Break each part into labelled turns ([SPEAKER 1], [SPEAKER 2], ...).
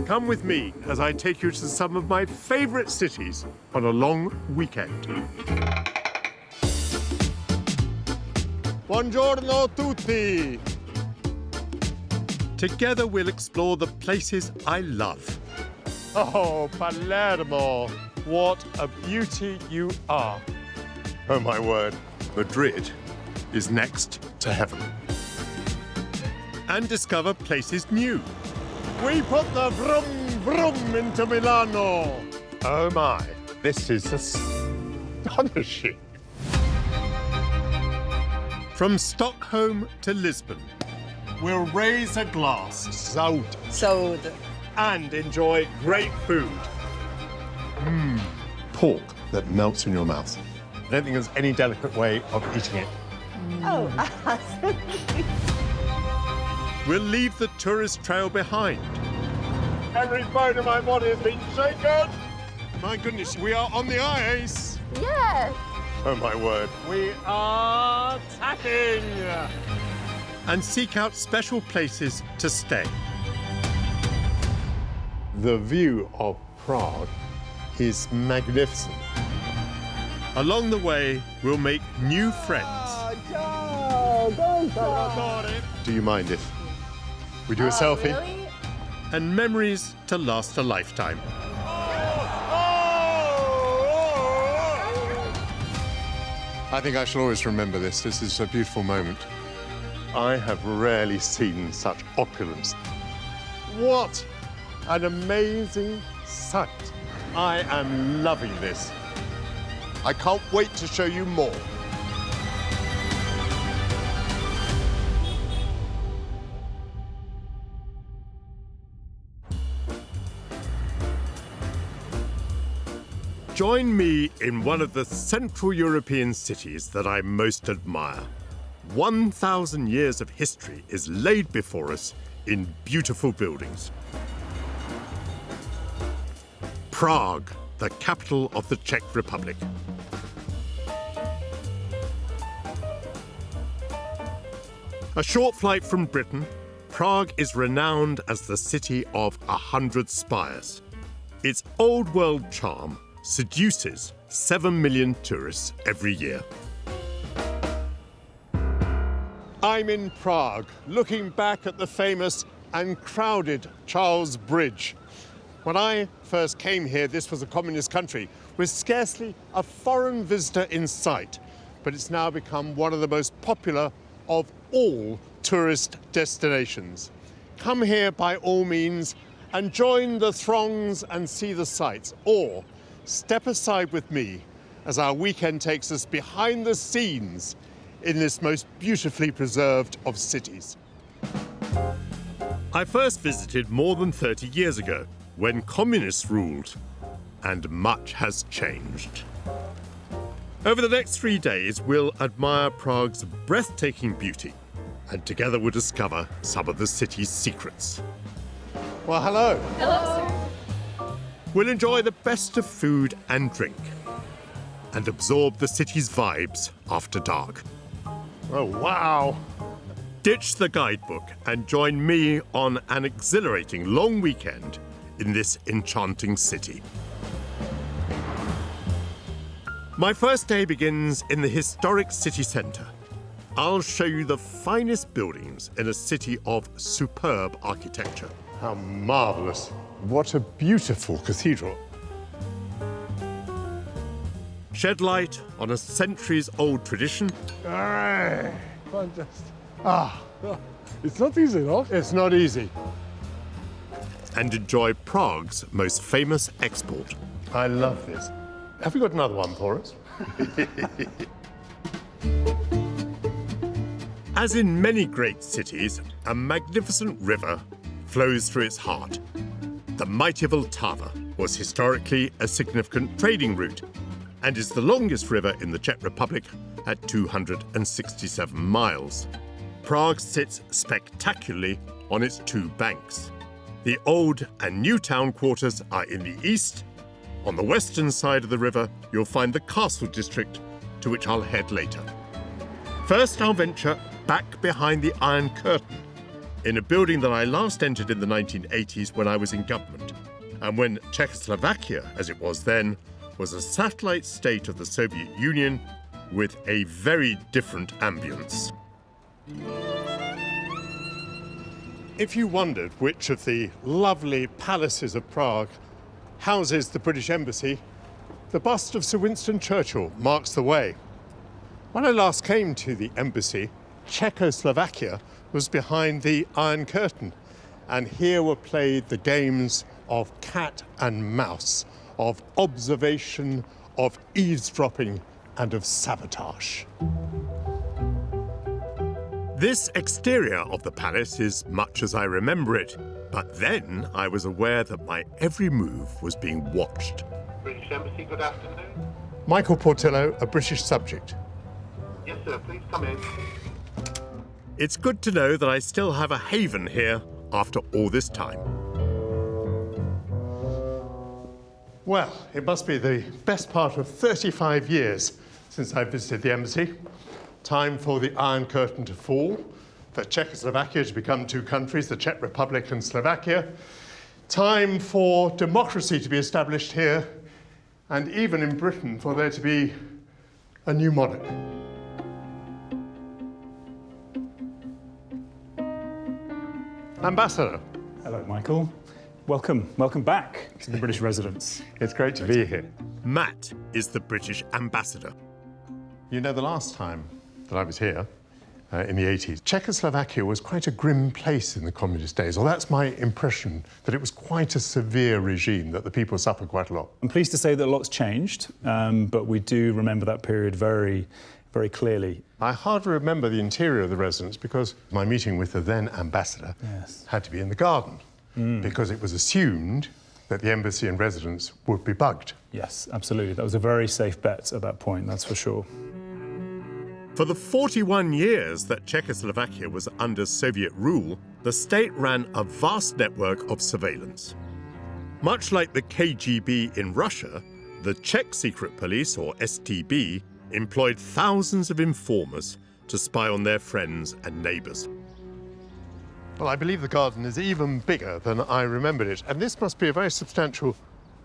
[SPEAKER 1] Come with me as I take you to some of my favorite cities on a long weekend. Buongiorno tutti! Together we'll explore the places I love. Oh, Palermo, what a beauty you are. Oh, my word, Madrid is next to heaven. And discover places new. We put the vroom vroom into Milano. Oh my, this is astonishing. From Stockholm to Lisbon, we'll raise a glass,
[SPEAKER 2] Sold.
[SPEAKER 1] and enjoy great food. Pork that melts in your mouth. I don't think there's any delicate way of eating it.
[SPEAKER 2] Oh,
[SPEAKER 1] We'll leave the tourist trail behind. Every bone in my body has been shaken. My goodness, we are on the ice.
[SPEAKER 2] yes.
[SPEAKER 1] Oh, my word. We are tacking. And seek out special places to stay. The view of Prague is magnificent. Along the way, we'll make new friends. Do you mind if we do a selfie?
[SPEAKER 2] Really?
[SPEAKER 1] And memories to last a lifetime. I think I shall always remember this. This is a beautiful moment. I have rarely seen such opulence. What an amazing sight. I am loving this. I can't wait to show you more. Join me in one of the Central European cities that I most admire. 1,000 years of history is laid before us in beautiful buildings. Prague, the capital of the Czech Republic. A short flight from Britain, Prague is renowned as the city of 100 spires. Its old-world charm seduces 7 million tourists every year. I'm in Prague, looking back at the famous and crowded Charles Bridge. When I first came here, this was a communist country with scarcely a foreign visitor in sight, but it's now become one of the most popular of all tourist destinations. Come here by all means and join the throngs and see the sights, or step aside with me as our weekend takes us behind the scenes in this most beautifully preserved of cities. I first visited more than 30 years ago, when communists ruled, and much has changed. Over the next 3 days, we'll admire Prague's breathtaking beauty, and together we'll discover some of the city's secrets. Well, hello.
[SPEAKER 2] Hello.
[SPEAKER 1] We'll enjoy the best of food and drink, and absorb the city's vibes after dark. Oh, wow. Ditch the guidebook and join me on an exhilarating long weekend in this enchanting city. My first day begins in the historic city centre. I'll show you the finest buildings in a city of superb architecture. How marvellous. What a beautiful cathedral. Shed light on a centuries-old tradition.
[SPEAKER 3] Fantastic. It's not easy, no?
[SPEAKER 1] It's not easy. And enjoy Prague's most famous export. I love this. Have we got another one for us? As in many great cities, a magnificent river flows through its heart. The mighty Vltava was historically a significant trading route and is the longest river in the Czech Republic at 267 miles. Prague sits spectacularly on its two banks. The old and new town quarters are in the east. On the western side of the river, you'll find the castle district, to which I'll head later. First, I'll venture back behind the Iron Curtain in a building that I last entered in the 1980s when I was in government, and when Czechoslovakia, as it was then, was a satellite state of the Soviet Union with a very different ambience. If you wondered which of the lovely palaces of Prague houses the British Embassy, the bust of Sir Winston Churchill marks the way. When I last came to the embassy, Czechoslovakia was behind the Iron Curtain, and here were played the games of cat and mouse, of observation, of eavesdropping, and of sabotage. This exterior of the palace is much as I remember it, but then I was aware that my every move was being watched.
[SPEAKER 4] British Embassy, good afternoon.
[SPEAKER 1] Michael Portillo, a British subject.
[SPEAKER 4] Yes, sir, please come in.
[SPEAKER 1] It's good to know that I still have a haven here after all this time. Well, it must be the best part of 35 years since I visited the embassy. Time for the Iron Curtain to fall, for Czechoslovakia to become two countries, the Czech Republic and Slovakia. Time for democracy to be established here, and even in Britain for there to be a new monarch. Ambassador.
[SPEAKER 5] Hello, Michael. Welcome back to the British residence.
[SPEAKER 1] It's great to be here. Matt is the British ambassador. You know, the last time that I was here, in the 80s, Czechoslovakia was quite a grim place in the communist days, or that's my impression, that it was quite a severe regime, that the people suffered quite a lot.
[SPEAKER 5] I'm pleased to say that a lot's changed, but we do remember that period very, very clearly.
[SPEAKER 1] I hardly remember the interior of the residence because my meeting with the then ambassador had to be in the garden, because it was assumed that the embassy and residence would be bugged.
[SPEAKER 5] Yes, absolutely. That was a very safe bet at that point, that's for sure.
[SPEAKER 1] For the 41 years that Czechoslovakia was under Soviet rule, the state ran a vast network of surveillance. Much like the KGB in Russia, the Czech Secret Police, or STB, employed thousands of informers to spy on their friends and neighbours. Well, I believe the garden is even bigger than I remembered it, and this must be a very substantial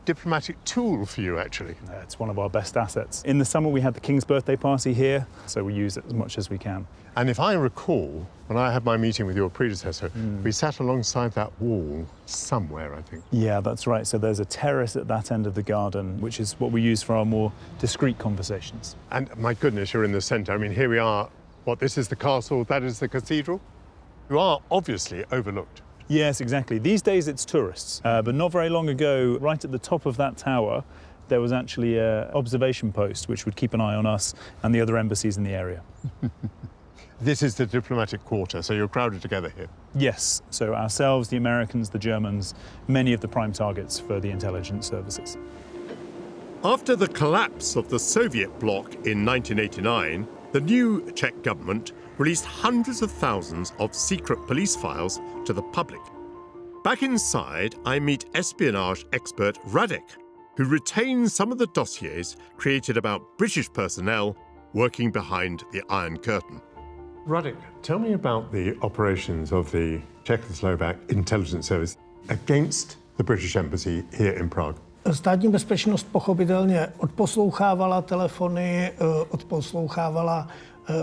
[SPEAKER 1] diplomatic tool for you, actually.
[SPEAKER 5] It's one of our best assets. In the summer, we had the King's birthday party here, so we use it as much as we can.
[SPEAKER 1] And if I recall, when I had my meeting with your predecessor, we sat alongside that wall somewhere, I think.
[SPEAKER 5] Yeah, that's right. So there's a terrace at that end of the garden, which is what we use for our more discreet conversations.
[SPEAKER 1] And my goodness, you're in the centre. I mean, here we are. What, this is the castle, that is the cathedral? You are obviously overlooked.
[SPEAKER 5] Yes, exactly. These days it's tourists, but not very long ago, right at the top of that tower, there was actually an observation post which would keep an eye on us and the other embassies in the area.
[SPEAKER 1] This is the diplomatic quarter, so you're crowded together here.
[SPEAKER 5] Yes, so ourselves, the Americans, the Germans, many of the prime targets for the intelligence services.
[SPEAKER 1] After the collapse of the Soviet bloc in 1989, the new Czech government released hundreds of thousands of secret police files to the public. Back inside, I meet espionage expert Radek, who retains some of the dossiers created about British personnel working behind the Iron Curtain. Radek, tell me about the operations of the Czechoslovak intelligence service against the British embassy here in Prague.
[SPEAKER 6] Státní bezpečnost pochopitelně odposlouchávala telefony, odposlouchávala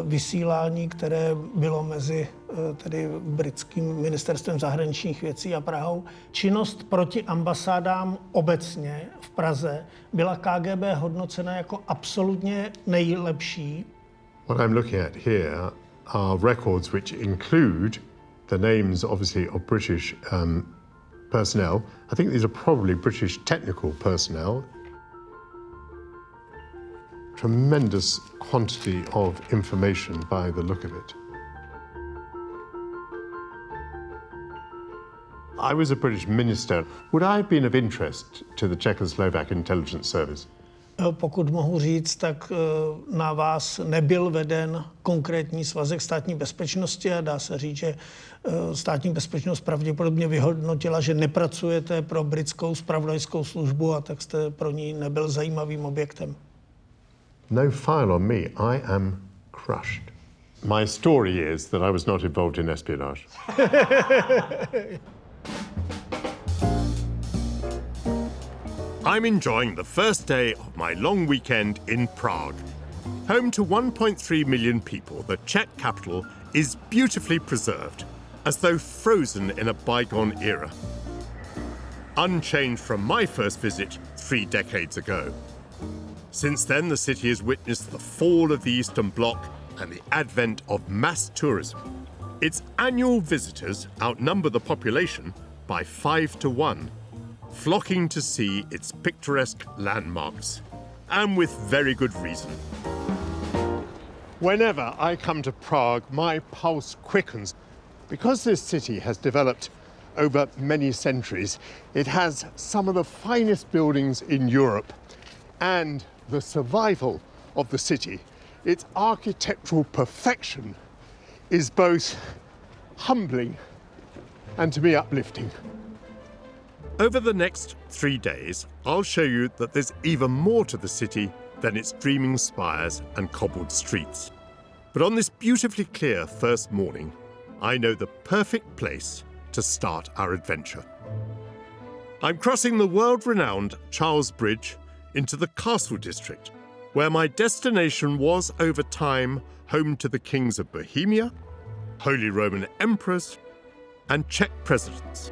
[SPEAKER 6] vysílání, které bylo mezi tedy britským ministerstvem zahraničních věcí a Prahou. Činnost proti ambasádám obecně v Praze byla KGB hodnocena jako absolutně nejlepší.
[SPEAKER 1] What I'm looking at here are records which include the names, obviously, of British personnel. I think these are probably British technical personnel. Tremendous quantity of information by the look of it. I was a British minister. Would I have been of interest to the Czechoslovak intelligence service?
[SPEAKER 6] Pokud mohu říct, tak na vás nebyl veden konkrétní svazek státní bezpečnosti a dá se říct, že státní bezpečnost pravděpodobně vyhodnotila, že nepracujete pro britskou zpravodajskou službu a tak jste pro ní nebyl zajímavým objektem.
[SPEAKER 1] No file on me. I am crushed. My story is that I was not involved in espionage. I'm enjoying the first day of my long weekend in Prague. Home to 1.3 million people, the Czech capital is beautifully preserved, as though frozen in a bygone era. Unchanged from my first visit 3 decades ago. Since then, the city has witnessed the fall of the Eastern Bloc and the advent of mass tourism. Its annual visitors outnumber the population by 5 to 1, flocking to see its picturesque landmarks, and with very good reason. Whenever I come to Prague, my pulse quickens. Because this city has developed over many centuries, it has some of the finest buildings in Europe, and the survival of the city, its architectural perfection, is both humbling and, to me, uplifting. Over the next 3 days, I'll show you that there's even more to the city than its dreaming spires and cobbled streets. But on this beautifully clear first morning, I know the perfect place to start our adventure. I'm crossing the world-renowned Charles Bridge into the Castle District, where my destination was over time home to the kings of Bohemia, Holy Roman Emperors, and Czech presidents.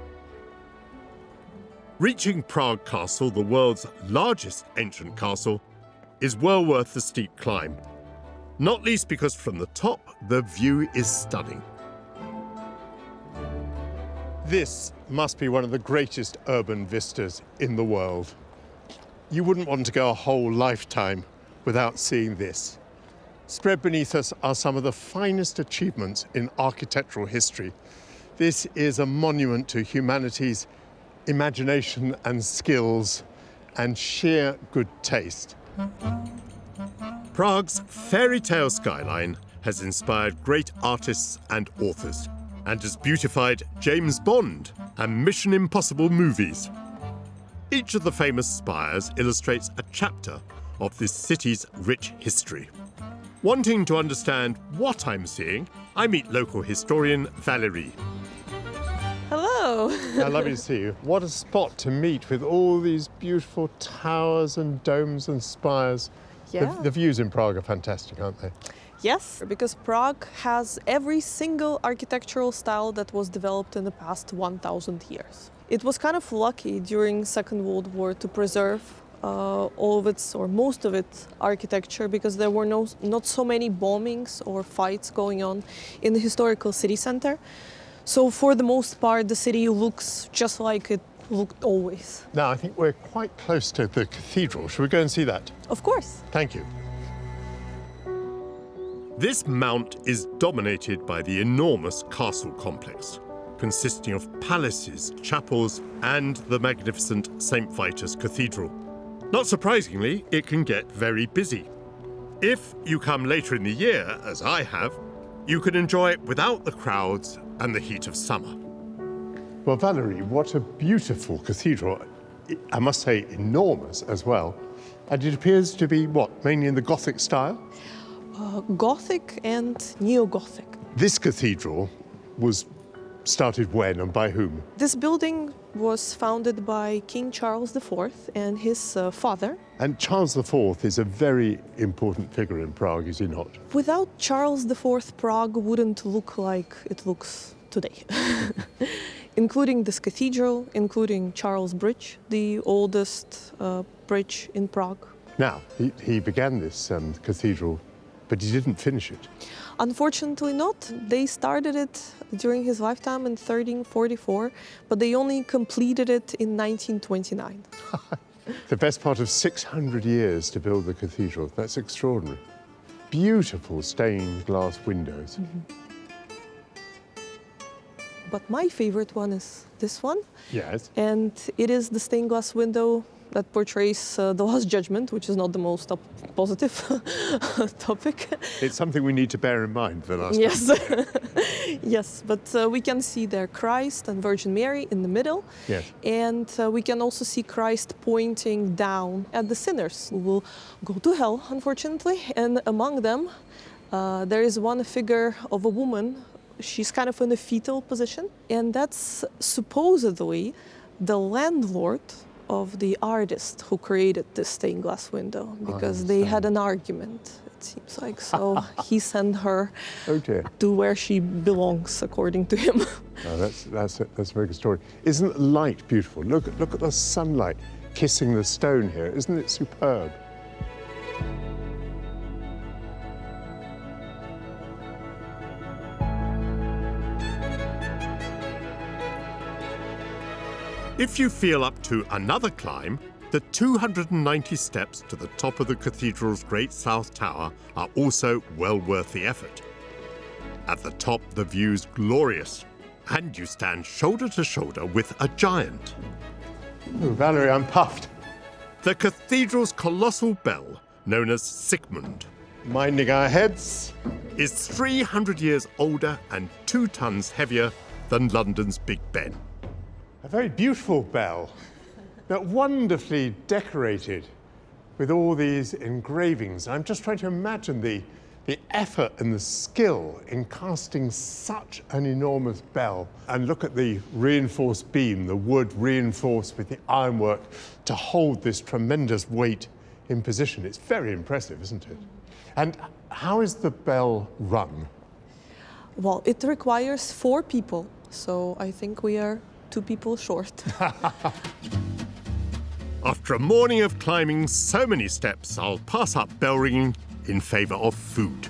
[SPEAKER 1] Reaching Prague Castle, the world's largest ancient castle, is well worth the steep climb, not least because from the top, the view is stunning. This must be one of the greatest urban vistas in the world. You wouldn't want to go a whole lifetime without seeing this. Spread beneath us are some of the finest achievements in architectural history. This is a monument to humanity's imagination and skills and sheer good taste. Prague's fairy tale skyline has inspired great artists and authors, and has beautified James Bond and Mission Impossible movies. Each of the famous spires illustrates a chapter of this city's rich history. Wanting to understand what I'm seeing, I meet local historian Valerie.
[SPEAKER 2] Hello.
[SPEAKER 1] Lovely to see you. What a spot to meet with all these beautiful towers and domes and spires.
[SPEAKER 2] Yeah.
[SPEAKER 1] The views in Prague are fantastic, aren't they?
[SPEAKER 2] Yes, because Prague has every single architectural style that was developed in the past 1,000 years. It was kind of lucky during Second World War to preserve all of its, or most of its, architecture, because there were not so many bombings or fights going on in the historical city center. So for the most part, the city looks just like it looked always.
[SPEAKER 1] Now, I think we're quite close to the cathedral. Shall we go and see that?
[SPEAKER 2] Of course.
[SPEAKER 1] Thank you. This mount is dominated by the enormous castle complex, consisting of palaces, chapels, and the magnificent St. Vitus Cathedral. Not surprisingly, it can get very busy. If you come later in the year, as I have, you can enjoy it without the crowds and the heat of summer. Well, Valerie, what a beautiful cathedral. I must say, enormous as well. And it appears to be, what, mainly in the Gothic style?
[SPEAKER 2] Gothic and Neo-Gothic.
[SPEAKER 1] This cathedral was started when and by whom?
[SPEAKER 2] This building was founded by King Charles IV and his father.
[SPEAKER 1] And Charles IV is a very important figure in Prague, is he not?
[SPEAKER 2] Without Charles IV, Prague wouldn't look like it looks today. Including this cathedral, including Charles Bridge, the oldest bridge in Prague.
[SPEAKER 1] Now, he began this cathedral, but he didn't finish it.
[SPEAKER 2] Unfortunately not. They started it during his lifetime in 1344, but they only completed it in 1929.
[SPEAKER 1] The best part of 600 years to build the cathedral. That's extraordinary. Beautiful stained glass windows.
[SPEAKER 2] Mm-hmm. But my favorite one is this one.
[SPEAKER 1] Yes.
[SPEAKER 2] And it is the stained glass window that portrays the Last Judgment, which is not the most positive topic.
[SPEAKER 1] It's something we need to bear in mind for last
[SPEAKER 2] Yes.
[SPEAKER 1] time.
[SPEAKER 2] Yes, but we can see there Christ and Virgin Mary in the middle.
[SPEAKER 1] Yes.
[SPEAKER 2] And we can also see Christ pointing down at the sinners who will go to hell, unfortunately. And among them, There is one figure of a woman. She's kind of in a fetal position, and that's supposedly the landlord of the artist who created this stained glass window, because they had an argument, it seems like. So he sent her to where she belongs, according to him.
[SPEAKER 1] Oh, that's a very good story. Isn't the light beautiful? Look at the sunlight kissing the stone here. Isn't it superb? If you feel up to another climb, the 290 steps to the top of the cathedral's Great South Tower are also well worth the effort. At the top, the view's glorious, and you stand shoulder to shoulder with a giant. Oh, Valerie, I'm puffed. The cathedral's colossal bell, known as Sigmund, minding our heads, is 300 years older and 2 tons heavier than London's Big Ben. A very beautiful bell, but wonderfully decorated with all these engravings. I'm just trying to imagine the effort and the skill in casting such an enormous bell. And look at the reinforced beam, the wood reinforced with the ironwork to hold this tremendous weight in position. It's very impressive, isn't it? And how is the bell rung?
[SPEAKER 2] Well, it requires 4 people, so I think we are 2 people short.
[SPEAKER 1] After a morning of climbing so many steps, I'll pass up bell ringing in favour of food.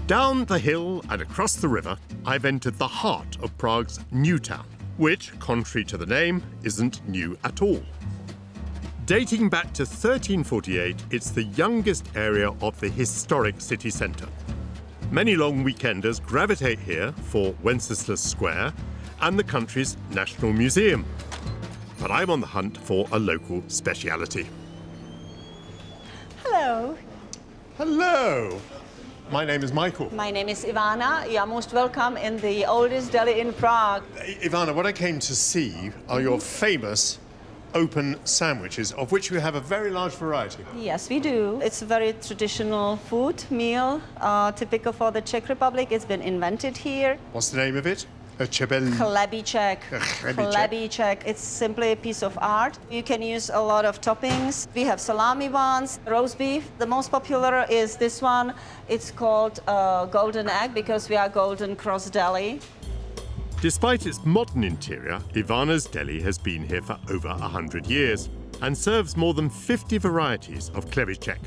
[SPEAKER 1] Down the hill and across the river, I've entered the heart of Prague's new town, which, contrary to the name, isn't new at all. Dating back to 1348, it's the youngest area of the historic city centre. Many long weekenders gravitate here for Wenceslas Square and the country's National Museum. But I'm on the hunt for a local speciality.
[SPEAKER 7] Hello.
[SPEAKER 1] Hello. My name is Michael.
[SPEAKER 7] My name is Ivana. You are most welcome in the oldest deli in Prague.
[SPEAKER 1] Ivana, what I came to see are your famous open sandwiches, of which you have a very large variety.
[SPEAKER 7] Yes, we do. It's a very traditional food meal, typical for the Czech Republic. It's been invented here.
[SPEAKER 1] What's the name of it? Chlebíček.
[SPEAKER 7] Chlebíček. It's simply a piece of art. You can use a lot of toppings. We have salami ones, roast beef. The most popular is this one. It's called Golden Egg because we are Golden Cross Deli.
[SPEAKER 1] Despite its modern interior, Ivana's deli has been here for over 100 years and serves more than 50 varieties of chlebíček.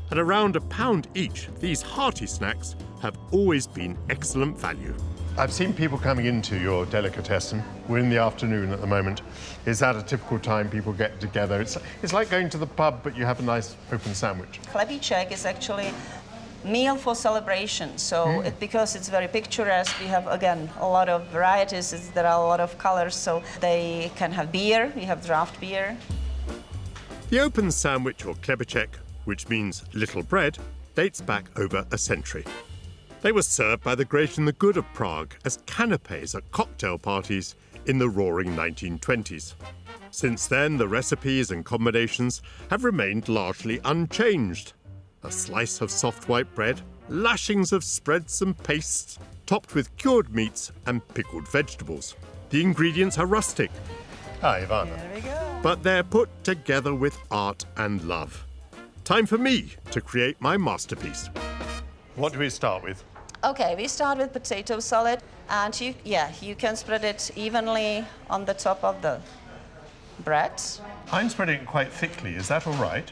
[SPEAKER 1] At around £1 each, these hearty snacks have always been excellent value. I've seen people coming into your delicatessen. We're in the afternoon at the moment. Is that a typical time people get together? It's like going to the pub, but you have a nice open sandwich.
[SPEAKER 7] Chlebíček is actually meal for celebration. So because it's very picturesque, we have, again, a lot of varieties. There are a lot of colors, so they can have beer. We have draft beer.
[SPEAKER 1] The open sandwich, or chlebíček, which means little bread, dates back over a century. They were served by the great and the good of Prague as canapés at cocktail parties in the roaring 1920s. Since then, the recipes and combinations have remained largely unchanged. A slice of soft white bread, lashings of spreads and pastes, topped with cured meats and pickled vegetables. The ingredients are rustic. Hi, Ivana.
[SPEAKER 7] There we go.
[SPEAKER 1] But they're put together with art and love. Time for me to create my masterpiece. What do we start with?
[SPEAKER 7] Okay, we start with potato salad, and you can spread it evenly on the top of the bread.
[SPEAKER 1] I'm spreading it quite thickly. Is that all right?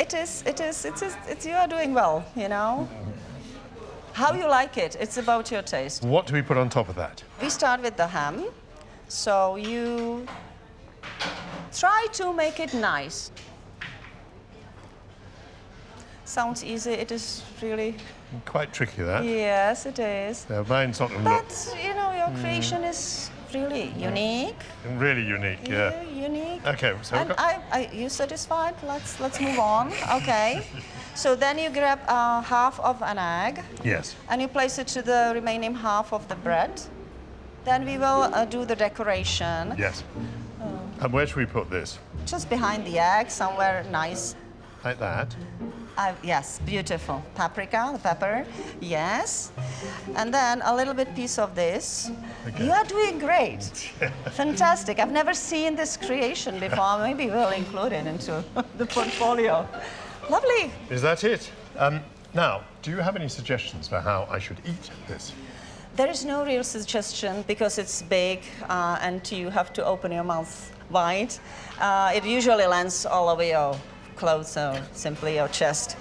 [SPEAKER 7] It is. You are doing well, you know. How you like it, it's about your taste.
[SPEAKER 1] What do we put on top of that?
[SPEAKER 7] We start with the ham, so you try to make it nice. Sounds easy, it is really...
[SPEAKER 1] Quite tricky, that.
[SPEAKER 7] Yes, it is.
[SPEAKER 1] Mine's not going to look...
[SPEAKER 7] But, you know, your creation is really unique.
[SPEAKER 1] Really unique, yeah.
[SPEAKER 7] Unique.
[SPEAKER 1] Okay, so...
[SPEAKER 7] And you satisfied? Let's move on. Okay. So then you grab half of an egg.
[SPEAKER 1] Yes.
[SPEAKER 7] And you place it to the remaining half of the bread. Then we will do the decoration.
[SPEAKER 1] Yes. And where should we put this?
[SPEAKER 7] Just behind the egg, somewhere nice.
[SPEAKER 1] Like that?
[SPEAKER 7] Yes, beautiful. Paprika, the pepper, yes. And then a little bit piece of this. Okay. You are doing great. Fantastic. I've never seen this creation before. Maybe we'll include it into the portfolio. Lovely.
[SPEAKER 1] Is that it? Now, do you have any suggestions for how I should eat this?
[SPEAKER 7] There is no real suggestion because it's big and you have to open your mouth wide. It usually lands all over your clothes or simply your chest.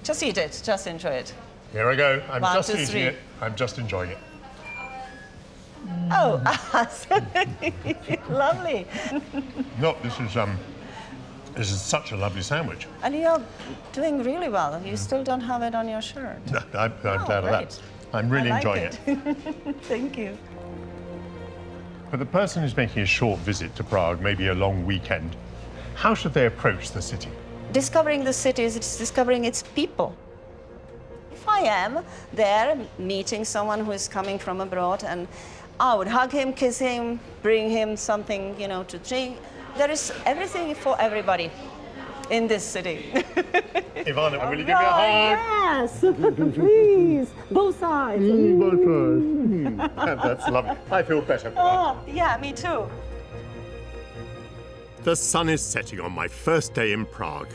[SPEAKER 7] Just eat it, just enjoy it.
[SPEAKER 1] Here I go. I'm
[SPEAKER 7] One,
[SPEAKER 1] just
[SPEAKER 7] two,
[SPEAKER 1] eating
[SPEAKER 7] three.
[SPEAKER 1] it. I'm just enjoying it.
[SPEAKER 7] Oh, lovely.
[SPEAKER 1] No, this is such a lovely sandwich.
[SPEAKER 7] And you're doing really well. You still don't have it on your shirt.
[SPEAKER 1] No, I'm glad of that.
[SPEAKER 7] Great.
[SPEAKER 1] I'm really
[SPEAKER 7] I like
[SPEAKER 1] enjoying it.
[SPEAKER 7] Thank you.
[SPEAKER 1] For the person who's making a short visit to Prague, maybe a long weekend, how should they approach the city?
[SPEAKER 7] Discovering the city is discovering its people. If I am there meeting someone who is coming from abroad, and I would hug him, kiss him, bring him something, to drink. There is everything for everybody in this city.
[SPEAKER 1] Ivana, will you give me a hug?
[SPEAKER 7] Yes, please, both sides.
[SPEAKER 1] That's lovely. I feel better.
[SPEAKER 7] Oh, yeah, me too.
[SPEAKER 1] The sun is setting on my first day in Prague.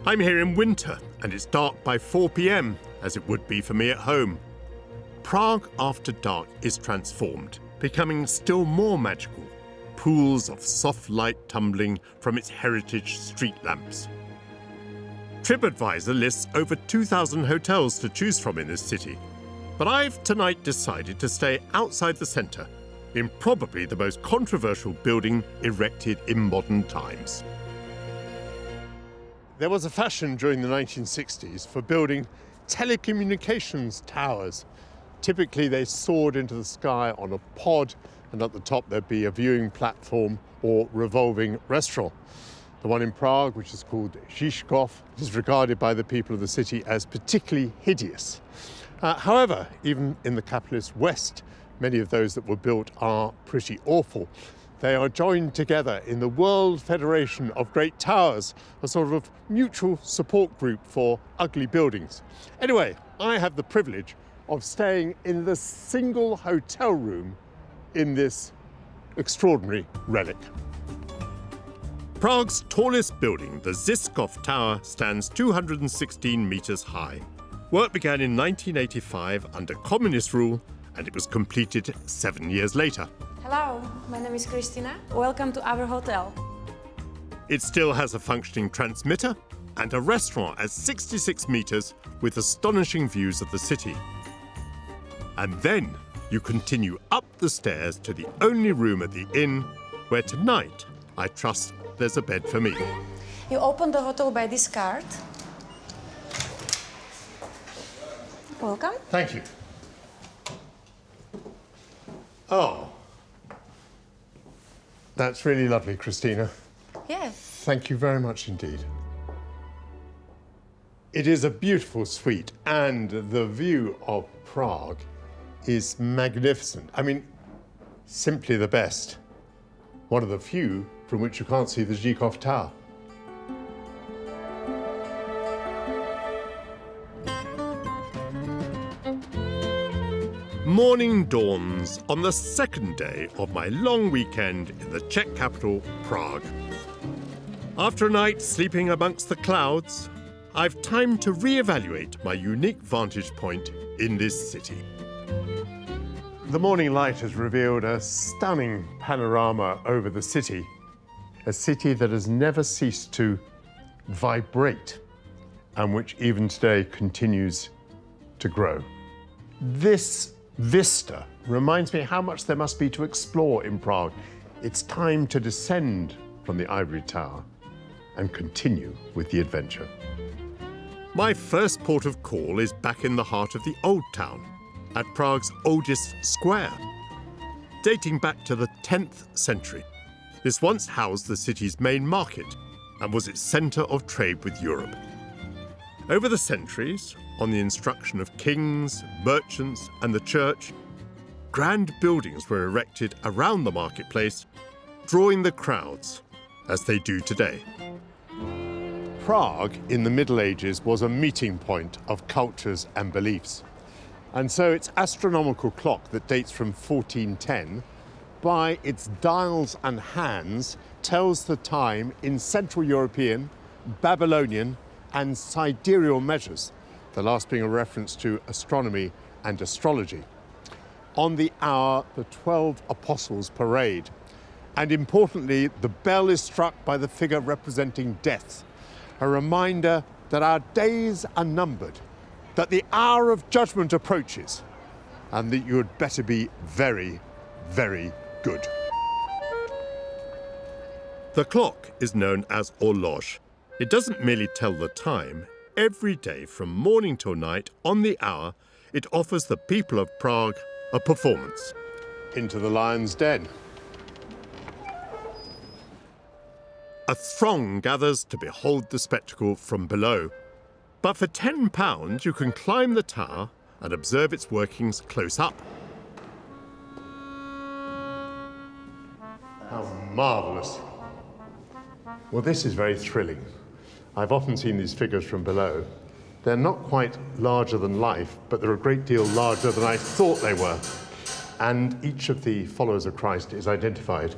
[SPEAKER 1] I'm here in winter, and it's dark by 4 p.m, as it would be for me at home. Prague after dark is transformed, becoming still more magical. Pools of soft light tumbling from its heritage street lamps. TripAdvisor lists over 2,000 hotels to choose from in this city, but I've tonight decided to stay outside the centre, in probably the most controversial building erected in modern times. There was a fashion during the 1960s for building telecommunications towers. Typically, they soared into the sky on a pod, and at the top there'd be a viewing platform or revolving restaurant. The one in Prague, which is called Žižkov, is regarded by the people of the city as particularly hideous. However, even in the capitalist West, many of those that were built are pretty awful. They are joined together in the World Federation of Great Towers, a sort of mutual support group for ugly buildings. Anyway, I have the privilege of staying in the single hotel room in this extraordinary relic. Prague's tallest building, the Žižkov Tower, stands 216 meters high. Work began in 1985 under communist rule, and it was completed 7 years later.
[SPEAKER 8] Hello, my name is Christina. Welcome to our hotel.
[SPEAKER 1] It still has a functioning transmitter and a restaurant at 66 meters with astonishing views of the city. And then you continue up the stairs to the only room at the inn where tonight, I trust, there's a bed for me.
[SPEAKER 8] You open the hotel by this card. Welcome.
[SPEAKER 1] Thank you. Oh, that's really lovely, Christina.
[SPEAKER 8] Yeah.
[SPEAKER 1] Thank you very much indeed. It is a beautiful suite, and the view of Prague is magnificent. I mean, simply the best. One of the few from which you can't see the Žižkov Tower. Morning dawns on the second day of my long weekend in the Czech capital, Prague. After a night sleeping amongst the clouds, I've time to re-evaluate my unique vantage point in this city. The morning light has revealed a stunning panorama over the city, a city that has never ceased to vibrate and which even today continues to grow. This vista reminds me how much there must be to explore in Prague. It's time to descend from the ivory tower and continue with the adventure. My first port of call is back in the heart of the Old Town, at Prague's oldest square. Dating back to the 10th century, this once housed the city's main market and was its centre of trade with Europe. Over the centuries, on the instruction of kings, merchants, and the church, grand buildings were erected around the marketplace, drawing the crowds, as they do today. Prague in the Middle Ages was a meeting point of cultures and beliefs. And so its astronomical clock that dates from 1410, by its dials and hands, tells the time in Central European, Babylonian and sidereal measures, the last being a reference to astronomy and astrology. On the hour, the 12 Apostles parade. And importantly, the bell is struck by the figure representing death, a reminder that our days are numbered, that the hour of judgment approaches, and that you had better be very, very good.
[SPEAKER 9] The clock is known as horloge. It doesn't merely tell the time. Every day from morning till night, on the hour, it offers the people of Prague a performance.
[SPEAKER 1] Into the lion's den.
[SPEAKER 9] A throng gathers to behold the spectacle from below. But for £10, you can climb the tower and observe its workings close up.
[SPEAKER 1] How marvellous. Well, this is very thrilling. I've often seen these figures from below. They're not quite larger than life, but they're a great deal larger than I thought they were. And each of the followers of Christ is identified.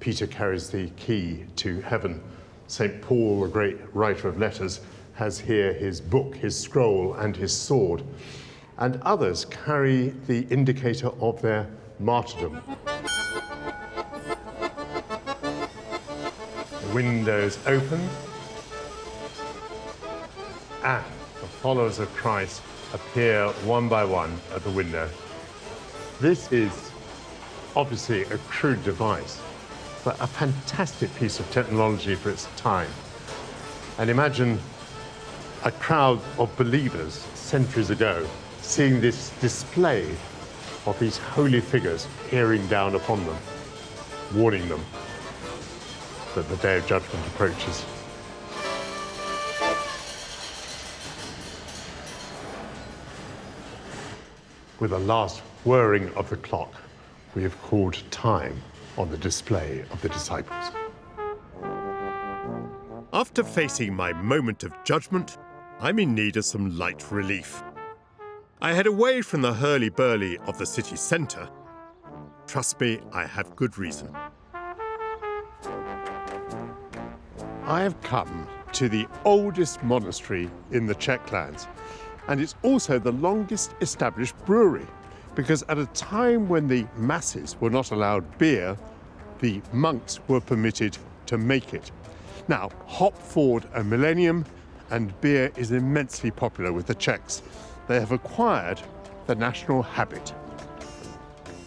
[SPEAKER 1] Peter carries the key to heaven. St. Paul, the great writer of letters, has here his book, his scroll, and his sword. And others carry the indicator of their martyrdom. The windows open, and the followers of Christ appear one by one at the window. This is obviously a crude device, but a fantastic piece of technology for its time. And imagine a crowd of believers centuries ago seeing this display of these holy figures peering down upon them, warning them that the day of judgment approaches. With a last whirring of the clock, we have called time on the display of the disciples.
[SPEAKER 9] After facing my moment of judgment, I'm in need of some light relief. I head away from the hurly-burly of the city centre. Trust me, I have good reason.
[SPEAKER 1] I have come to the oldest monastery in the Czech lands, and it's also the longest established brewery, because at a time when the masses were not allowed beer, the monks were permitted to make it. Now, hop forward a millennium, and beer is immensely popular with the Czechs. They have acquired the national habit.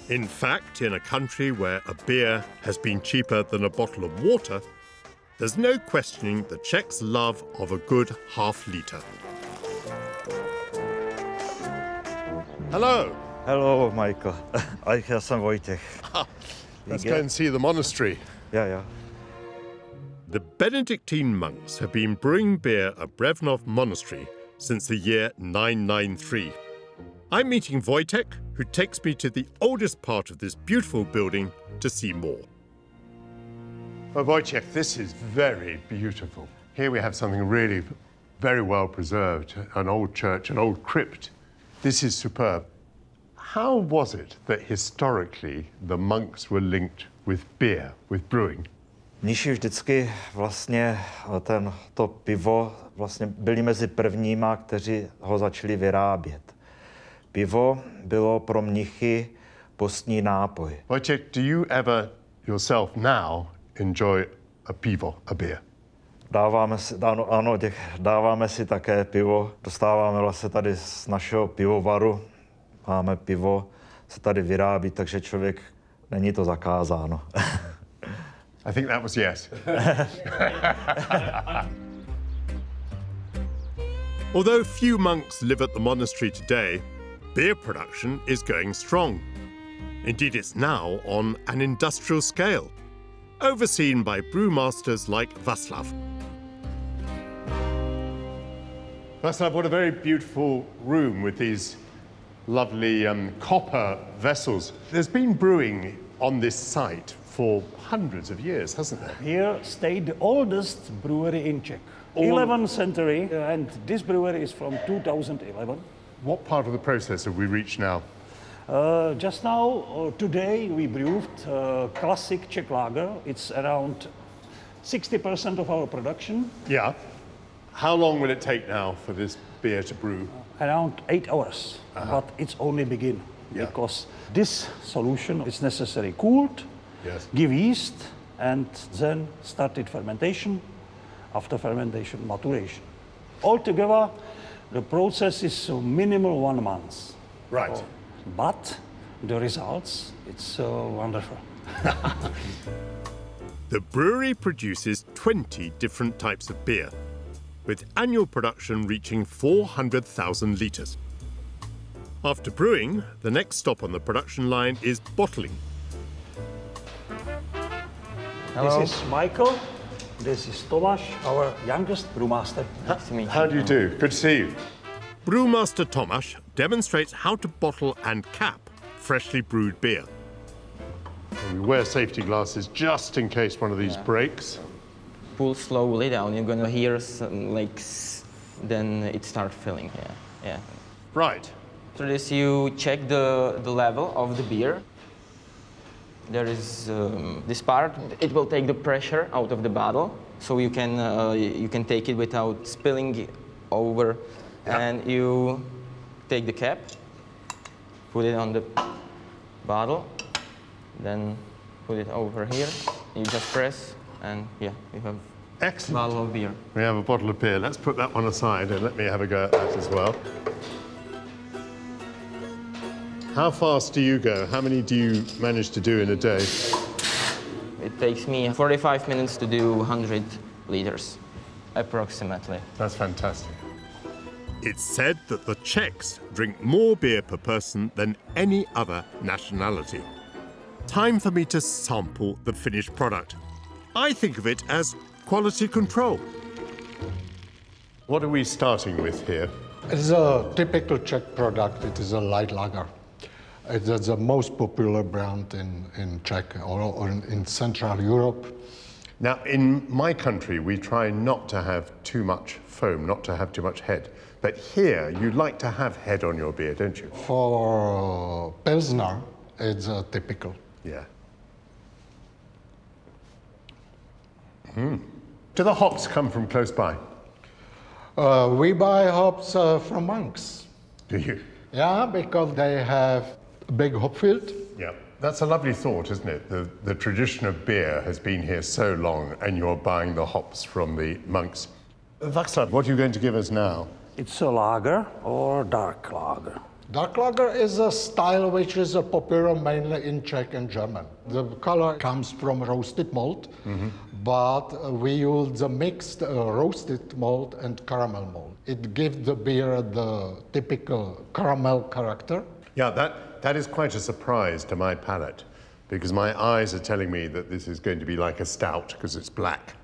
[SPEAKER 9] In fact, in a country where a beer has been cheaper than a bottle of water, there's no questioning the Czechs' love of a good half-litre.
[SPEAKER 1] Hello.
[SPEAKER 10] Hello, Michael. Já jsem Vojtěch.
[SPEAKER 1] Let's go and see the monastery.
[SPEAKER 10] Yeah.
[SPEAKER 9] The Benedictine monks have been brewing beer at Brevnov Monastery since the year 993. I'm meeting Wojtek, who takes me to the oldest part of this beautiful building to see more.
[SPEAKER 1] Well, Wojciech, this is very beautiful. Here we have something really very well preserved, an old church, an old crypt. This is superb. How was it that historically the monks were linked with beer, with brewing?
[SPEAKER 10] Mniši vždycky vlastně to pivo vlastně byli mezi prvníma, kteří ho začali vyrábět. Pivo bylo pro mnichy postní nápoj.
[SPEAKER 1] Wojciech, do you ever yourself now enjoy a pivo, a beer?
[SPEAKER 10] Dáváme si také pivo. Dostáváme vlastně tady z našeho pivovaru. Máme pivo, se tady vyrábí, takže člověk, není to zakázáno.
[SPEAKER 1] I think that was yes.
[SPEAKER 9] Although few monks live at the monastery today, beer production is going strong. Indeed, it's now on an industrial scale, overseen by brewmasters like Václav.
[SPEAKER 1] Václav, what a very beautiful room with these lovely copper vessels. There's been brewing on this site for hundreds of years, hasn't it?
[SPEAKER 11] Here stayed the oldest brewery in Czech, 11th century, and this brewery is from 2011.
[SPEAKER 1] What part of the process have we reached now?
[SPEAKER 11] Just now, today, we brewed classic Czech lager. It's around 60% of our production.
[SPEAKER 1] Yeah. How long will it take now for this beer to brew?
[SPEAKER 11] Around 8 hours, but it's only begin.
[SPEAKER 1] Yeah.
[SPEAKER 11] Because this solution is necessary cooled,
[SPEAKER 1] Yes.
[SPEAKER 11] give yeast, and then started fermentation. After fermentation, maturation. Altogether, the process is minimal 1 month.
[SPEAKER 1] Right.
[SPEAKER 11] But the results, it's wonderful.
[SPEAKER 9] The brewery produces 20 different types of beer, with annual production reaching 400,000 litres. After brewing, the next stop on the production line is bottling.
[SPEAKER 11] Hello. This is Michael. This is Tomáš, our youngest brewmaster.
[SPEAKER 8] Nice to meet you.
[SPEAKER 1] How do you do? Good to see you.
[SPEAKER 9] Brewmaster Tomáš demonstrates how to bottle and cap freshly brewed beer.
[SPEAKER 1] We wear safety glasses just in case one of these breaks.
[SPEAKER 8] Pull slowly down. You're gonna hear some then it starts filling. Yeah.
[SPEAKER 1] Right.
[SPEAKER 8] So this you check the level of the beer. There is this part. It will take the pressure out of the bottle, so you can take it without spilling it over.
[SPEAKER 1] Yeah.
[SPEAKER 8] And you take the cap, put it on the bottle, then put it over here. You just press, and yeah, you have
[SPEAKER 1] Excellent.
[SPEAKER 8] a bottle of beer.
[SPEAKER 1] We have a bottle of beer. Let's put that one aside and let me have a go at that as well. How fast do you go? How many do you manage to do in a day?
[SPEAKER 8] It takes me 45 minutes to do 100 liters, approximately.
[SPEAKER 1] That's fantastic.
[SPEAKER 9] It's said that the Czechs drink more beer per person than any other nationality. Time for me to sample the finished product. I think of it as quality control.
[SPEAKER 1] What are we starting with here?
[SPEAKER 12] It's a typical Czech product. It is a light lager. It's the most popular brand in Czech or in Central Europe.
[SPEAKER 1] Now, in my country, we try not to have too much foam, not to have too much head. But here, you like to have head on your beer, don't you?
[SPEAKER 12] For Pilsner, it's typical.
[SPEAKER 1] Yeah. Do the hops come from close by?
[SPEAKER 12] We buy hops from monks.
[SPEAKER 1] Do you?
[SPEAKER 12] Yeah, because they have a big hop field.
[SPEAKER 1] Yeah. That's a lovely thought, isn't it? The tradition of beer has been here so long, and you're buying the hops from the monks. Václav, what are you going to give us now?
[SPEAKER 11] It's a lager or dark lager.
[SPEAKER 12] Dark lager is a style which is popular mainly in Czech and German. The color comes from roasted malt, but we use the mixed roasted malt and caramel malt. It gives the beer the typical caramel character.
[SPEAKER 1] Yeah, that is quite a surprise to my palate, because my eyes are telling me that this is going to be like a stout because it's black.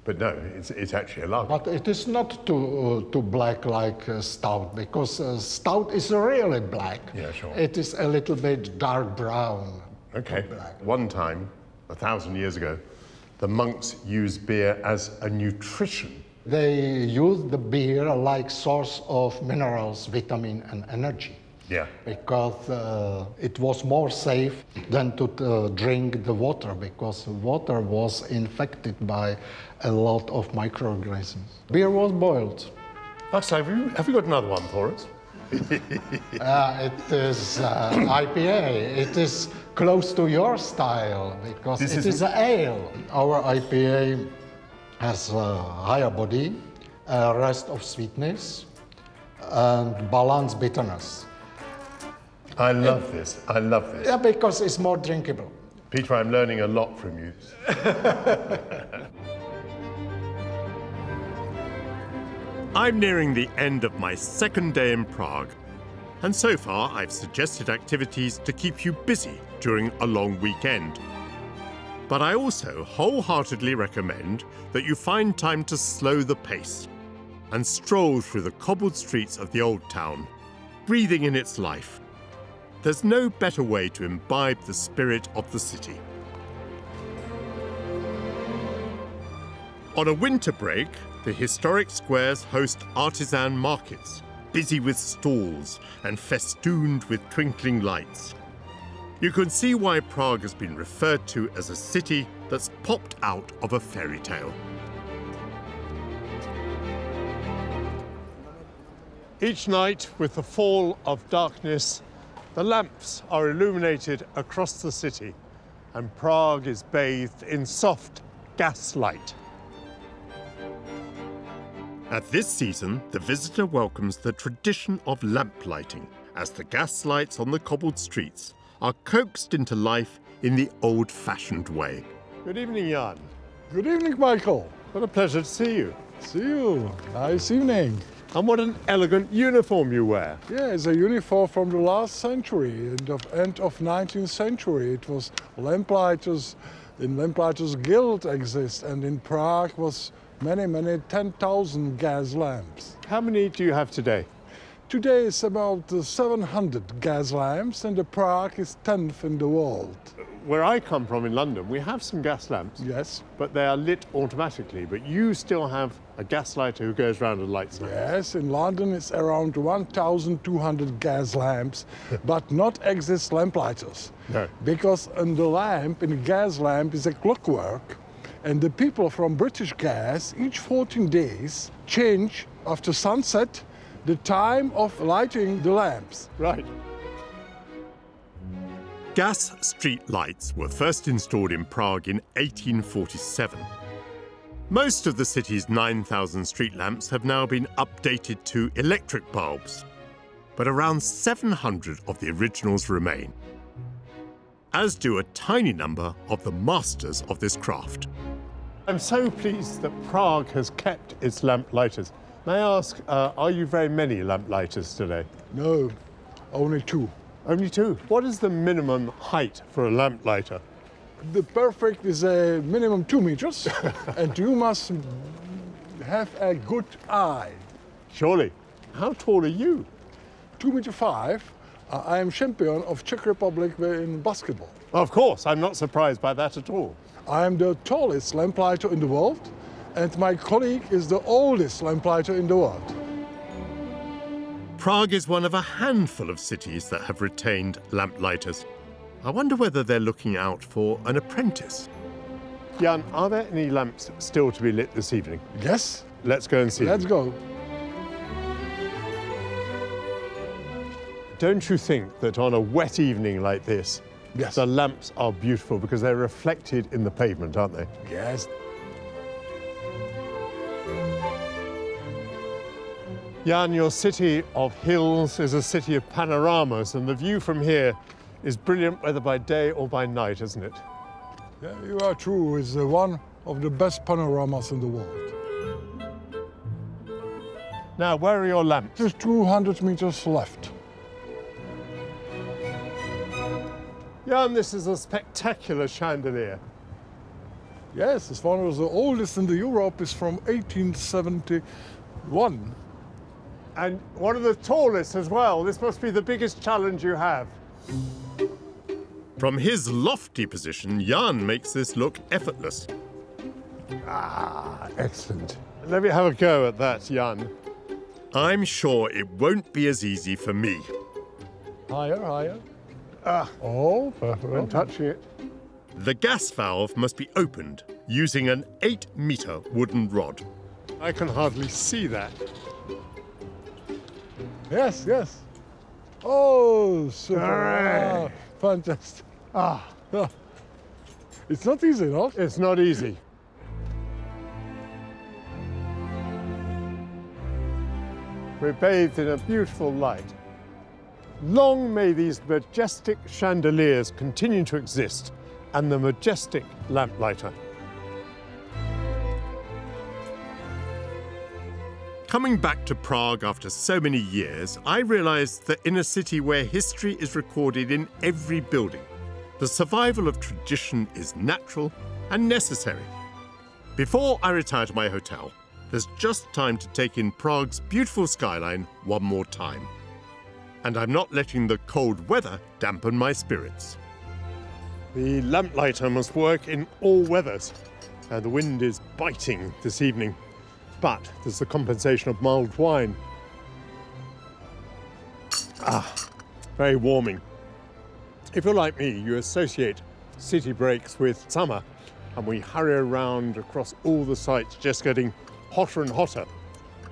[SPEAKER 1] But no, it's actually a lager.
[SPEAKER 12] But it is not too black like stout, because stout is really black.
[SPEAKER 1] Yeah, sure.
[SPEAKER 12] It is a little bit dark brown.
[SPEAKER 1] Okay. One time, 1,000 years ago, the monks used beer as a nutrition.
[SPEAKER 12] They used the beer like source of minerals, vitamin, and energy.
[SPEAKER 1] Yeah.
[SPEAKER 12] Because it was more safe than to drink the water, because water was infected by a lot of microorganisms. Beer was boiled.
[SPEAKER 1] Václav, have you got another one for us?
[SPEAKER 12] It is IPA. It is close to your style, because it is an ale. Our IPA has a higher body, a rest of sweetness, and balanced bitterness.
[SPEAKER 1] I love this. I love this.
[SPEAKER 12] Yeah, because it's more drinkable.
[SPEAKER 1] Peter, I'm learning a lot from you.
[SPEAKER 9] I'm nearing the end of my second day in Prague, and so far I've suggested activities to keep you busy during a long weekend. But I also wholeheartedly recommend that you find time to slow the pace and stroll through the cobbled streets of the old town, breathing in its life. There's no better way to imbibe the spirit of the city. On a winter break, the historic squares host artisan markets, busy with stalls and festooned with twinkling lights. You can see why Prague has been referred to as a city that's popped out of a fairy tale.
[SPEAKER 1] Each night, with the fall of darkness, the lamps are illuminated across the city, and Prague is bathed in soft gaslight.
[SPEAKER 9] At this season, the visitor welcomes the tradition of lamplighting, as the gas lights on the cobbled streets are coaxed into life in the old-fashioned way.
[SPEAKER 1] Good evening, Jan.
[SPEAKER 3] Good evening, Michael.
[SPEAKER 1] What a pleasure to see you.
[SPEAKER 3] See you. Nice evening.
[SPEAKER 1] And what an elegant uniform you wear.
[SPEAKER 3] Yeah, it's a uniform from the last century, end of 19th century. It was lamplighters, in Lamplighters Guild exist, and in Prague was many 10,000 gas lamps.
[SPEAKER 1] How many do you have today?
[SPEAKER 3] Today it's about 700 gas lamps, and the Prague is 10th in the world.
[SPEAKER 1] Where I come from in London, we have some gas lamps.
[SPEAKER 3] Yes.
[SPEAKER 1] But they are lit automatically. But you still have a gas lighter who goes around and lights them.
[SPEAKER 3] Yes, in London it's around 1,200 gas lamps, but not exist lamplighters.
[SPEAKER 1] No.
[SPEAKER 3] Because in the lamp, in the gas lamp, is a clockwork, and the people from British Gas, each 14 days, change after sunset the time of lighting the lamps.
[SPEAKER 1] Right.
[SPEAKER 9] Gas street lights were first installed in Prague in 1847. Most of the city's 9,000 street lamps have now been updated to electric bulbs, but around 700 of the originals remain, as do a tiny number of the masters of this craft.
[SPEAKER 1] I'm so pleased that Prague has kept its lamplighters. May I ask, are you very many lamplighters today?
[SPEAKER 3] No, only 2.
[SPEAKER 1] Only 2? What is the minimum height for a lamplighter?
[SPEAKER 3] The perfect is a minimum 2 meters, and you must have a good eye.
[SPEAKER 1] Surely. How tall are you?
[SPEAKER 3] 2.5 meters. I am champion of Czech Republic in basketball.
[SPEAKER 1] Of course, I'm not surprised by that at all.
[SPEAKER 3] I am the tallest lamplighter in the world, and my colleague is the oldest lamplighter in the world.
[SPEAKER 9] Prague is one of a handful of cities that have retained lamplighters. I wonder whether they're looking out for an apprentice.
[SPEAKER 1] Jan, are there any lamps still to be lit this evening?
[SPEAKER 3] Yes.
[SPEAKER 1] Let's go and see
[SPEAKER 3] Let's
[SPEAKER 1] them.
[SPEAKER 3] go.
[SPEAKER 1] Don't you think that on a wet evening like this,
[SPEAKER 3] Yes.
[SPEAKER 1] the lamps are beautiful because they're reflected in the pavement, aren't they?
[SPEAKER 3] Yes.
[SPEAKER 1] Jan, your city of hills is a city of panoramas, and the view from here is brilliant whether by day or by night, isn't it?
[SPEAKER 3] Yeah, you are true. It's one of the best panoramas in the world.
[SPEAKER 1] Now, where are your lamps?
[SPEAKER 3] There's 200 meters left.
[SPEAKER 1] Jan, this is a spectacular chandelier.
[SPEAKER 3] Yes, it's one of the oldest in Europe. It's from 1871.
[SPEAKER 1] And one of the tallest as well. This must be the biggest challenge you have.
[SPEAKER 9] From his lofty position, Jan makes this look effortless.
[SPEAKER 1] Ah, excellent. Let me have a go at that, Jan.
[SPEAKER 9] I'm sure it won't be as easy for me.
[SPEAKER 3] Higher, higher.
[SPEAKER 1] Ah,
[SPEAKER 3] Oh, perfect.
[SPEAKER 1] I'm touching it.
[SPEAKER 9] The gas valve must be opened using an 8-meter wooden rod.
[SPEAKER 1] I can hardly see that.
[SPEAKER 3] Yes, yes. Oh, super.
[SPEAKER 1] Hooray.
[SPEAKER 3] Ah, fantastic.
[SPEAKER 1] Ah,
[SPEAKER 3] It's not easy, no?
[SPEAKER 1] it's not easy. We're bathed in a beautiful light. Long may these majestic chandeliers continue to exist, and the majestic lamplighter.
[SPEAKER 9] Coming back to Prague after so many years, I realized that in a city where history is recorded in every building, the survival of tradition is natural and necessary. Before I retire to my hotel, there's just time to take in Prague's beautiful skyline one more time. And I'm not letting the cold weather dampen my spirits.
[SPEAKER 1] The lamplighter must work in all weathers. The wind is biting this evening, but there's the compensation of mulled wine. Very warming. If you're like me, you associate city breaks with summer, and we hurry around across all the sites, just getting hotter and hotter.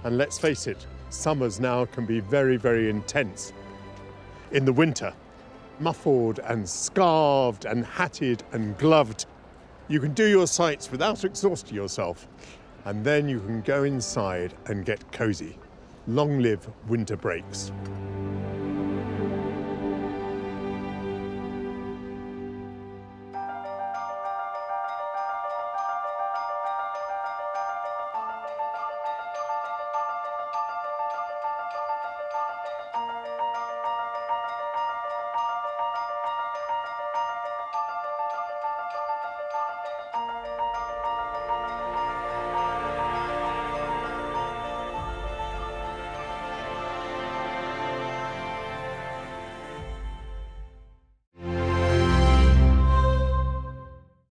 [SPEAKER 1] And let's face it, summers now can be very, very intense. In the winter, muffled and scarved and hatted and gloved, you can do your sights without exhausting yourself, and then you can go inside and get cozy. Long live winter breaks.